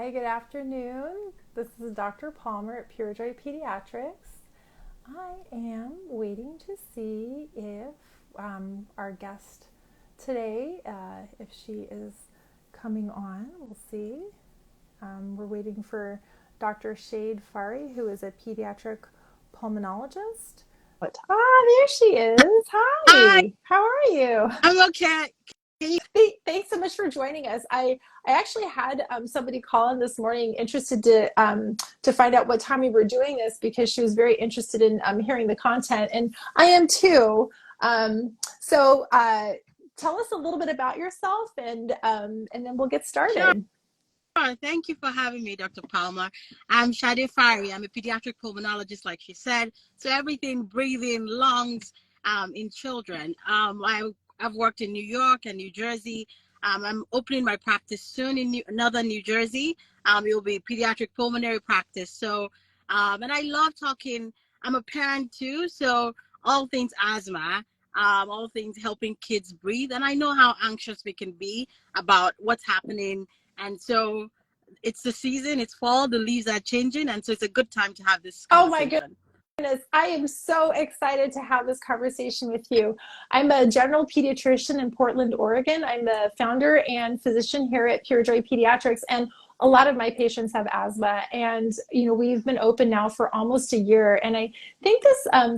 Hi, good afternoon. This is Dr. Palmer at Pediatric Pediatrics. I am waiting to see if our guest today, if she is coming on. We'll see. We're waiting for Dr. Shade Farri, who is a pediatric pulmonologist. There she is. Hi, Hi, how are you? I'm okay. Can you, Thanks so much for joining us. I actually had somebody call in this morning interested to find out what time we were doing this because she was very interested in hearing the content, and I am too. So tell us a little bit about yourself, and then we'll get sure. started. Thank you for having me, Dr. Palmer. I'm Shade Farri. I'm a pediatric pulmonologist, like she said. So everything breathing, lungs, in children. I've worked in New York and New Jersey. I'm opening my practice soon in Northern New Jersey. It will be pediatric pulmonary practice. And I love talking. I'm a parent too, so all things asthma, all things helping kids breathe. And I know how anxious we can be about what's happening. And so it's the season, it's fall, the leaves are changing. And so it's a good time to have this Oh my conversation. goodness, I am so excited to have this conversation with you. I'm a general pediatrician in Portland, Oregon. I'm the founder and physician here at Pure Joy Pediatrics, and a lot of my patients have asthma. And we've been open now for almost a year. And I think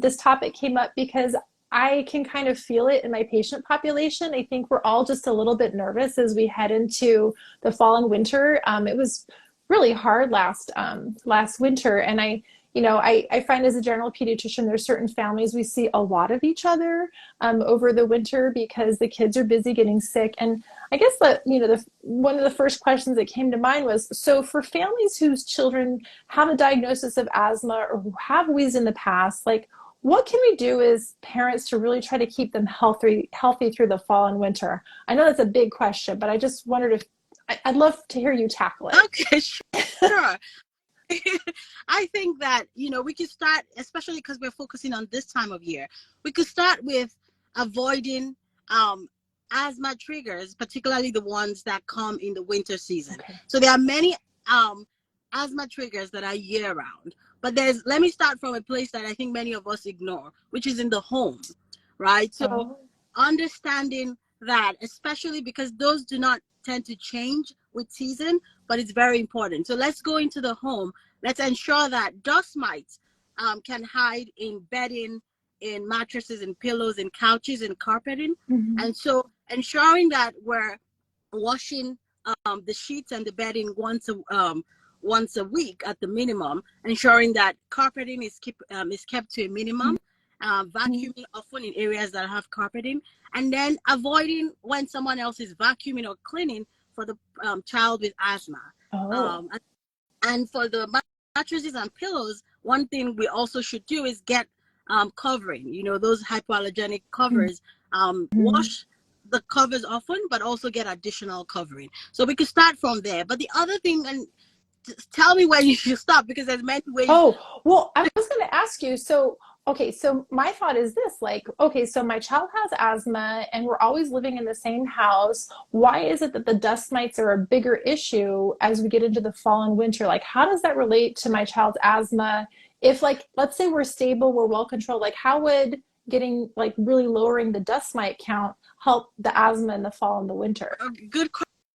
this topic came up because I can kind of feel it in my patient population. I think we're all just a little bit nervous as we head into the fall and winter. It was really hard last winter, and I find as a general pediatrician, there's certain families we see a lot of each other over the winter because the kids are busy getting sick. And I guess one of the first questions that came to mind was, so for families whose children have a diagnosis of asthma or who have wheezed in the past, like what can we do as parents to really try to keep them healthy through the fall and winter? I know that's a big question, but I just wondered if I'd love to hear you tackle it. Okay, sure. I think that, we can start, especially because we're focusing on this time of year, we could start with avoiding asthma triggers, particularly the ones that come in the winter season. Okay. So there are many asthma triggers that are year round. But let me start from a place that I think many of us ignore, which is in the home, right? So Oh. understanding that, especially because those do not tend to change with season, but it's very important. So let's go into the home. Let's ensure that dust mites can hide in bedding, in mattresses, and pillows, and couches, and carpeting. Mm-hmm. And so ensuring that we're washing the sheets and the bedding once a week at the minimum, ensuring that carpeting is kept to a minimum, vacuuming often in areas that have carpeting, and then avoiding when someone else is vacuuming or cleaning for the child with asthma. Oh. And for the mattresses and pillows, one thing we also should do is get covering, those hypoallergenic covers. Mm-hmm. Wash the covers often, but also get additional covering. So we could start from there. But the other thing, and tell me when you should stop, because there's many ways. Oh, well, I was going to ask you. So, okay, so my thought is this, like, okay, so my child has asthma and we're always living in the same house. Why is it that the dust mites are a bigger issue as we get into the fall and winter? Like, how does that relate to my child's asthma? If, like, let's say we're stable, we're well controlled, like, how would getting, like, really lowering the dust mite count help the asthma in the fall and the winter? Good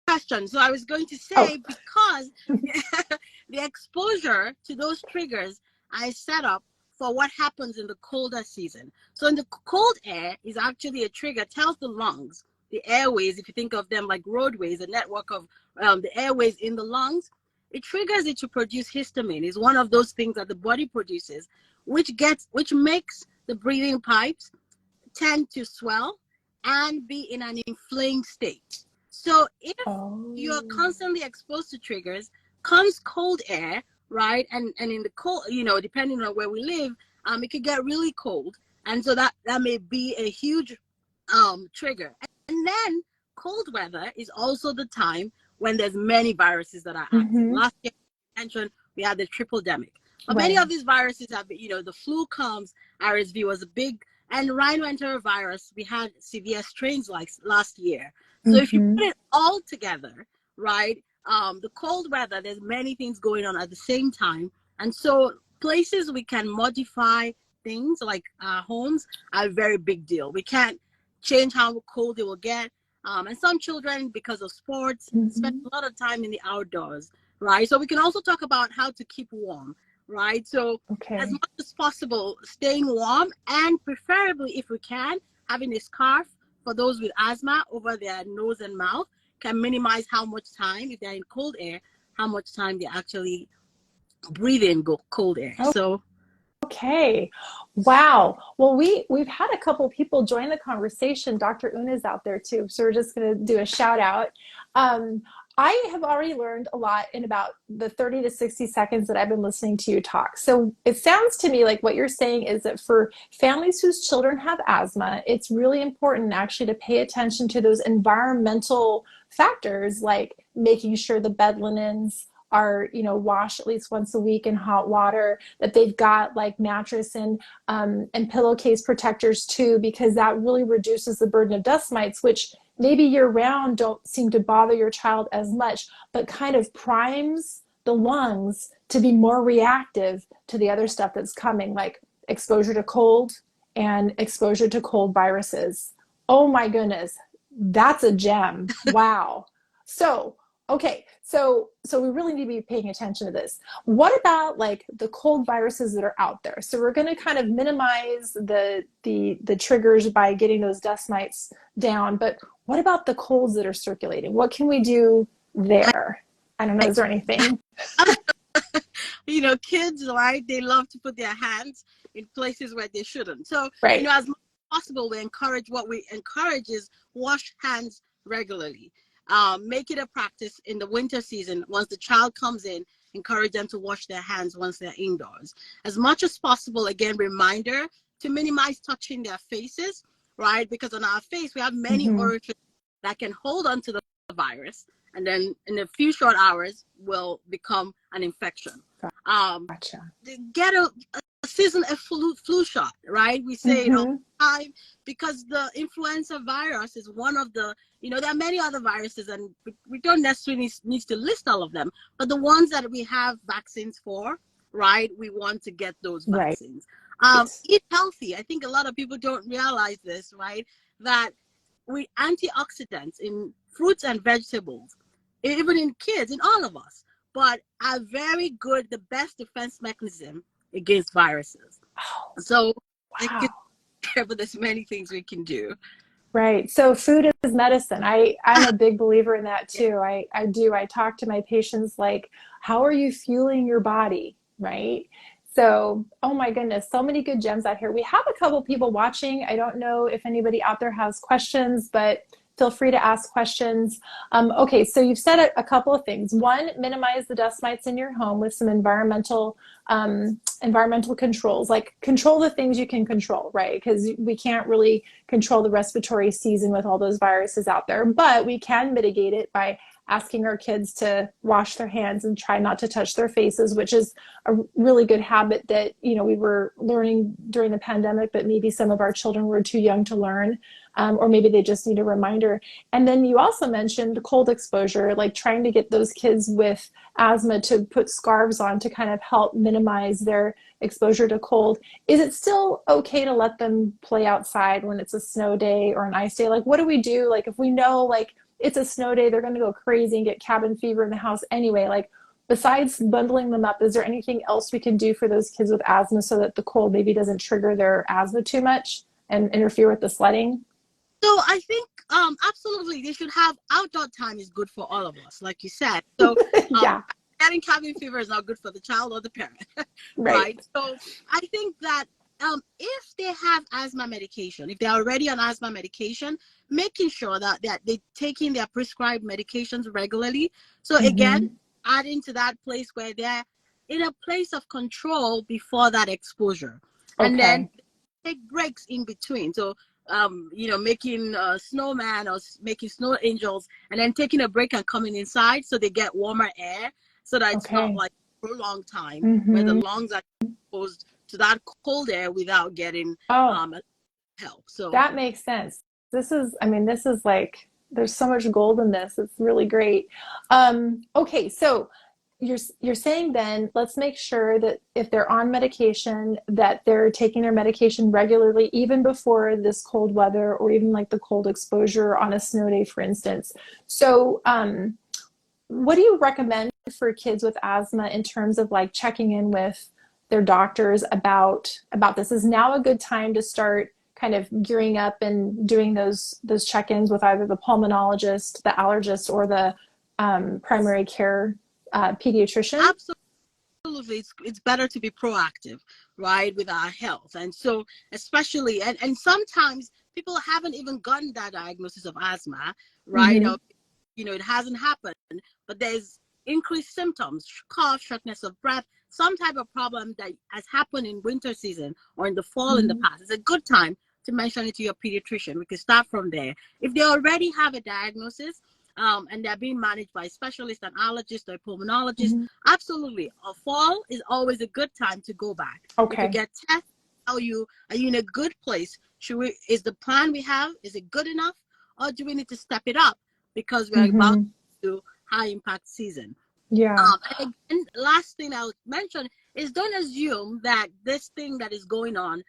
question. So I was going to Oh, say, because the exposure to those triggers I set up for what happens in the colder season. So in the cold air is actually a trigger, tells the lungs, the airways, if you think of them like roadways, a network of the airways in the lungs, it triggers it to produce histamine. Is one of those things that the body produces, which makes the breathing pipes tend to swell and be in an inflamed state. So if you're oh. constantly exposed to triggers, comes cold air, right? And in the cold, depending on where we live, it could get really cold. And so that may be a huge trigger. And then cold weather is also the time when there's many viruses that are active. Mm-hmm. Last year I mentioned we had the triple demic. But many Right. of these viruses have, the flu comes, RSV was a big, and rhinoenterovirus, we had severe strains like last year. So if you Mm-hmm. put it all together, right, the cold weather, there's many things going on at the same time. And so places we can modify things like homes are a very big deal. We can't change how cold it will get. And some children, because of sports, spend a lot of time in the outdoors, right? So we can also talk about how to keep warm, right? So as much as possible, staying warm, and preferably, if we can, having a scarf for those with asthma over their nose and mouth can minimize how much time, if they're in cold air, how much time they actually breathe in cold air. So okay. Wow. Well, we've had a couple people join the conversation. Dr. Una's out there too, so we're just going to do a shout out. I have already learned a lot in about the 30 to 60 seconds that I've been listening to you talk. So it sounds to me like what you're saying is that for families whose children have asthma, it's really important actually to pay attention to those environmental factors, like making sure the bed linens are, washed at least once a week in hot water, that they've got like mattress and pillowcase protectors too, because that really reduces the burden of dust mites, which maybe year round don't seem to bother your child as much, but kind of primes the lungs to be more reactive to the other stuff that's coming, like exposure to cold and exposure to cold viruses. Oh my goodness, that's a gem. Wow. So, okay, so we really need to be paying attention to this. What about like the cold viruses that are out there? So we're going to kind of minimize the triggers by getting those dust mites down, but what about the colds that are circulating? What can we do there? I don't know, is there anything? Kids, right, they love to put their hands in places where they shouldn't. So, right. As much as possible, what we encourage is wash hands regularly. Make it a practice in the winter season. Once the child comes in, encourage them to wash their hands once they're indoors. As much as possible, again, reminder to minimize touching their faces, right? Because on our face, we have many orifices that can hold onto the virus, and then in a few short hours will become an infection. Gotcha. Get a flu shot, right? We say it all the time, because the influenza virus is one of the, there are many other viruses, and we don't necessarily need to list all of them, but the ones that we have vaccines for, right? We want to get those vaccines. Right. Eat healthy. I think a lot of people don't realize this, right? That antioxidants in fruits and vegetables, even in kids, in all of us, but are very good, the best defense mechanism against viruses. Oh, so wow. But there's many things we can do. Right. So food is medicine. I'm a big believer in that too. I talk to my patients like, how are you fueling your body? Right. So, oh my goodness, so many good gems out here. We have a couple people watching. I don't know if anybody out there has questions, but feel free to ask questions. Okay, so you've said a couple of things. One, minimize the dust mites in your home with some environmental controls, like control the things you can control, right? Because we can't really control the respiratory season with all those viruses out there, but we can mitigate it by asking our kids to wash their hands and try not to touch their faces, which is a really good habit that, we were learning during the pandemic, but maybe some of our children were too young to learn. Or maybe they just need a reminder. And then you also mentioned cold exposure, like trying to get those kids with asthma to put scarves on to kind of help minimize their exposure to cold. Is it still okay to let them play outside when it's a snow day or an ice day? Like, what do we do? Like, if we know, like, it's a snow day, they're going to go crazy and get cabin fever in the house anyway. Like, besides bundling them up, is there anything else we can do for those kids with asthma so that the cold maybe doesn't trigger their asthma too much and interfere with the sledding? So I think absolutely they should have outdoor time is good for all of us, like you said. So yeah. Getting cabin fever is not good for the child or the parent, right? So I think that if they have asthma medication, if they're already on asthma medication, making sure that they're taking their prescribed medications regularly. So again, adding to that place where they're in a place of control before that exposure, and then take breaks in between. So making snowman or making snow angels, and then taking a break and coming inside so they get warmer air, so that it's not like for a long time where the lungs are exposed to that cold air without getting help. So that makes sense. This is like there's so much gold in this. It's really great. Okay, so you're saying then let's make sure that if they're on medication, that they're taking their medication regularly, even before this cold weather or even like the cold exposure on a snow day, for instance. So, what do you recommend for kids with asthma in terms of like checking in with their doctors about this? Is now a good time to start kind of gearing up and doing those check-ins with either the pulmonologist, the allergist, or the primary care pediatrician? Absolutely, it's better to be proactive, right, with our health. And so, especially, and sometimes people haven't even gotten that diagnosis of asthma, right? Mm-hmm. Or, it hasn't happened, but there's increased symptoms, cough, shortness of breath, some type of problem that has happened in winter season or in the fall in the Mm-hmm. past. It's a good time to mention it to your pediatrician. We can start from there. If they already have a diagnosis, and they're being managed by a specialist, an allergist or a pulmonologist, Mm-hmm. absolutely. A fall is always a good time to go back. We could Okay. get tests, tell you, are you in a good place? Is the plan we have, is it good enough? Or do we need to step it up because we're about Mm-hmm. to high impact season? Yeah. And again, last thing I would mention is don't assume that this thing that is going on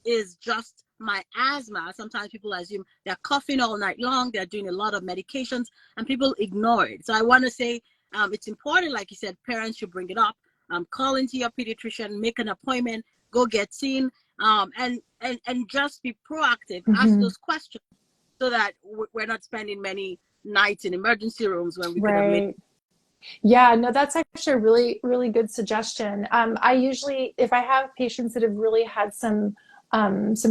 is just my asthma. Sometimes people assume they're coughing all night long, they're doing a lot of medications, and people ignore it. So I want to say it's important, like you said, parents should bring it up. Call into your pediatrician, make an appointment, go get seen, and just be proactive. Ask Mm-hmm. those questions so that we're not spending many nights in emergency rooms when we could have made. Right. Yeah, no, that's actually a really, really good suggestion. I usually, if I have patients that have really had some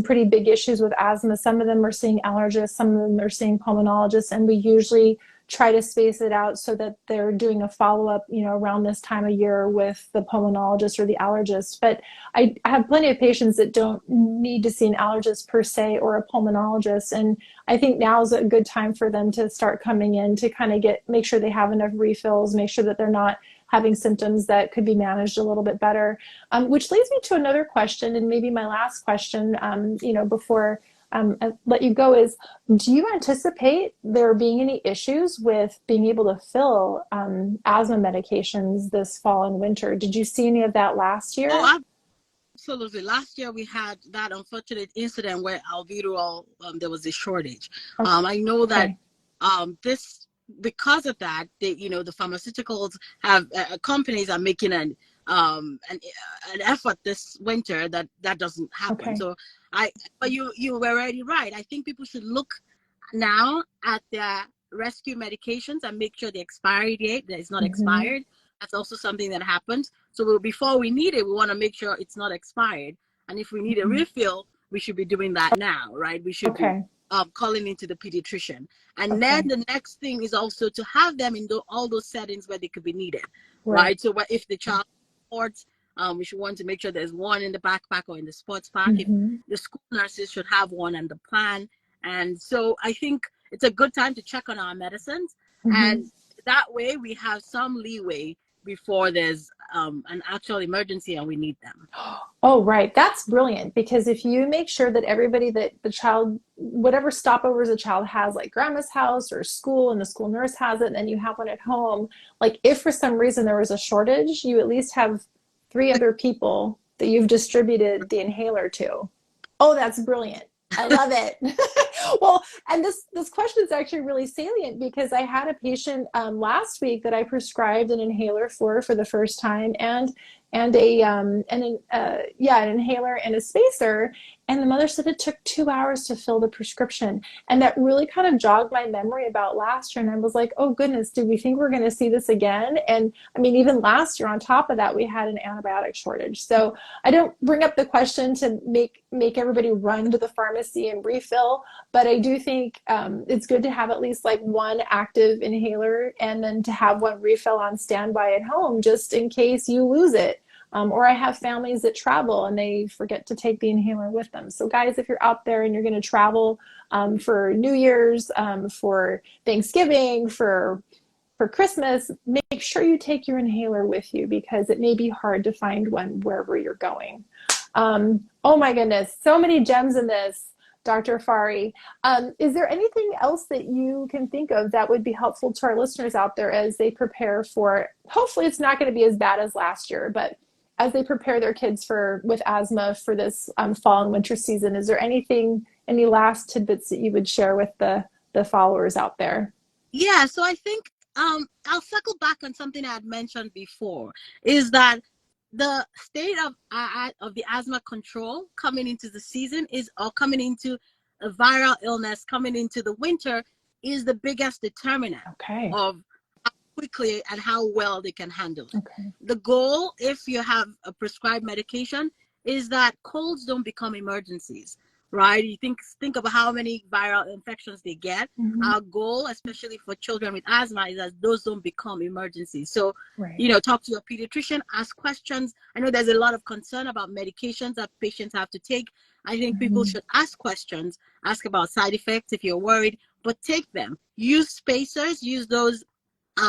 pretty big issues with asthma, some of them are seeing allergists, some of them are seeing pulmonologists, and we usually try to space it out so that they're doing a follow-up, around this time of year with the pulmonologist or the allergist. But I have plenty of patients that don't need to see an allergist per se or a pulmonologist, and I think now is a good time for them to start coming in to kind of make sure they have enough refills, make sure that they're not having symptoms that could be managed a little bit better. Which leads me to another question, and maybe my last question, before I let you go, is do you anticipate there being any issues with being able to fill asthma medications this fall and winter? Did you see any of that last year? Oh, absolutely. Last year we had that unfortunate incident where albuterol, there was a shortage. I know that Okay. this because of that, the pharmaceuticals have companies are making an effort this winter that doesn't happen. Okay. So but you were already right. I think people should look now at their rescue medications and make sure the expiry date that is not Mm-hmm. expired. That's also something that happens. So before we need it, we want to make sure it's not expired. And if we need a Mm-hmm. refill, we should be doing that now, right? We should be Okay. calling into the pediatrician. And then Okay. the next thing is also to have them in all those settings where they could be needed, Right. right? So if the child sports, we should want to make sure there's one in the backpack or in the sports pack. If Mm-hmm. the school nurses should have one and the plan. And so I think it's a good time to check on our medicines. Mm-hmm. And that way we have some leeway before there's an actual emergency and we need them. Oh, right. That's brilliant because if you make sure that everybody that the child, whatever stopovers a child has, like grandma's house or school, and the school nurse has it, and then you have one at home, like if for some reason there was a shortage, you at least have three other people that you've distributed the inhaler to. Oh, that's brilliant. I love it. Well, and this question is actually really salient because I had a patient last week that I prescribed an inhaler for the first time, and an inhaler and a spacer. And the mother said it took 2 hours to fill the prescription, and that really kind of jogged my memory about last year. And I was like, oh goodness, do we think we're going to see this again? And I mean, even last year, on top of that, we had an antibiotic shortage. So I don't bring up the question to make everybody run to the pharmacy and refill, but I do think it's good to have at least like one active inhaler and then to have one refill on standby at home just in case you lose it. Or I have families that travel and they forget to take the inhaler with them. So guys, if you're out there and you're going to travel for New Year's, for Thanksgiving, for Christmas, make sure you take your inhaler with you because it may be hard to find one wherever you're going. Oh my goodness, so many gems in this. Dr. Farri. Is there anything else that you can think of that would be helpful to our listeners out there as they prepare for, hopefully it's not going to be as bad as last year, but as they prepare their kids for with asthma for this fall and winter season, is there anything, any last tidbits that you would share with the followers out there? Yeah, so I think I'll circle back on something I had mentioned before, is that the state of the asthma control coming into the season is, or coming into a viral illness coming into the winter, is the biggest determinant Okay. of how quickly and how well they can handle it. Okay. The goal, if you have a prescribed medication, is that colds don't become emergencies, right? You think about how many viral infections they get. Mm-hmm. Our goal, especially for children with asthma, is that those don't become emergencies. So, Right. talk to your pediatrician, ask questions. I know there's a lot of concern about medications that patients have to take. I think people Mm-hmm. should ask questions, ask about side effects if you're worried, but take them. Use spacers, use those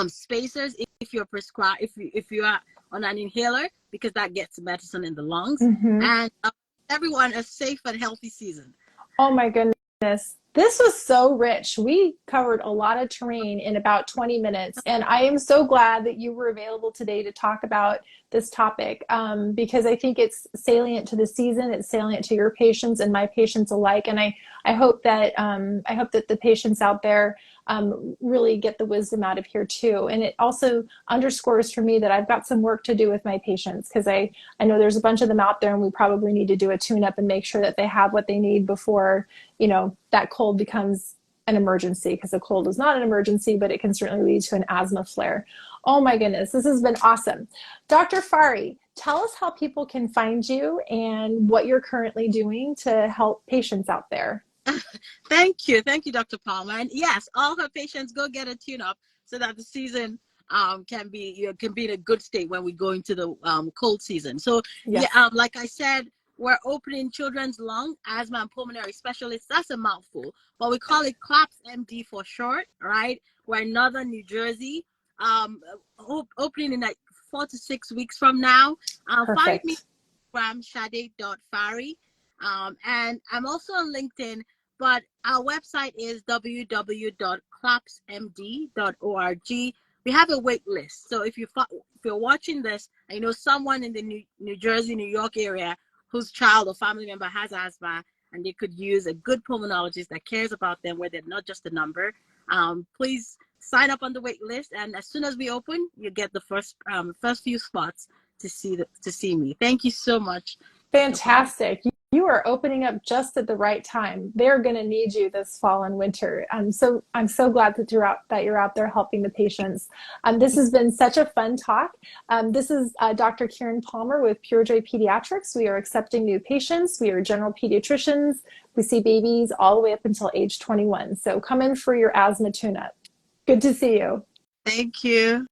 spacers if you're prescribed, if you are on an inhaler, because that gets medicine in the lungs. Mm-hmm. And everyone a safe and healthy season. Oh my goodness. This was so rich. We covered a lot of terrain in about 20 minutes, and I am so glad that you were available today to talk about this topic because I think it's salient to the season, it's salient to your patients and my patients alike, and I hope that the patients out there really get the wisdom out of here too. And it also underscores for me that I've got some work to do with my patients because I know there's a bunch of them out there and we probably need to do a tune up and make sure that they have what they need before, that cold becomes an emergency, because a cold is not an emergency, but it can certainly lead to an asthma flare. Oh my goodness, this has been awesome. Dr. Farri, tell us how people can find you and what you're currently doing to help patients out there. Thank you, Dr. Palmer. And yes, all her patients go get a tune-up so that the season can be in a good state when we go into the cold season. So yeah, Yes. like I said, we're opening children's lung, asthma, and pulmonary specialists. That's a mouthful, but we call it CLAPS MD for short, right? We're in Northern New Jersey. Opening in like 4 to 6 weeks from now. Find me Perfect. on Shade.Farri. And I'm also on LinkedIn, but our website is www.clapsmd.org. We have a wait list. So if you're watching this, I know someone in the New Jersey, New York area whose child or family member has asthma, and they could use a good pulmonologist that cares about them, where they're not just a number. Please sign up on the wait list, and as soon as we open, you get the first few spots to see me. Thank you so much, Dr. Palmer. Fantastic. You are opening up just at the right time. They're going to need you this fall and winter. I'm so glad that you're out there helping the patients. This has been such a fun talk. This is Dr. Karen Palmer with PureJoy Pediatrics. We are accepting new patients. We are general pediatricians. We see babies all the way up until age 21. So come in for your asthma tune-up. Good to see you. Thank you.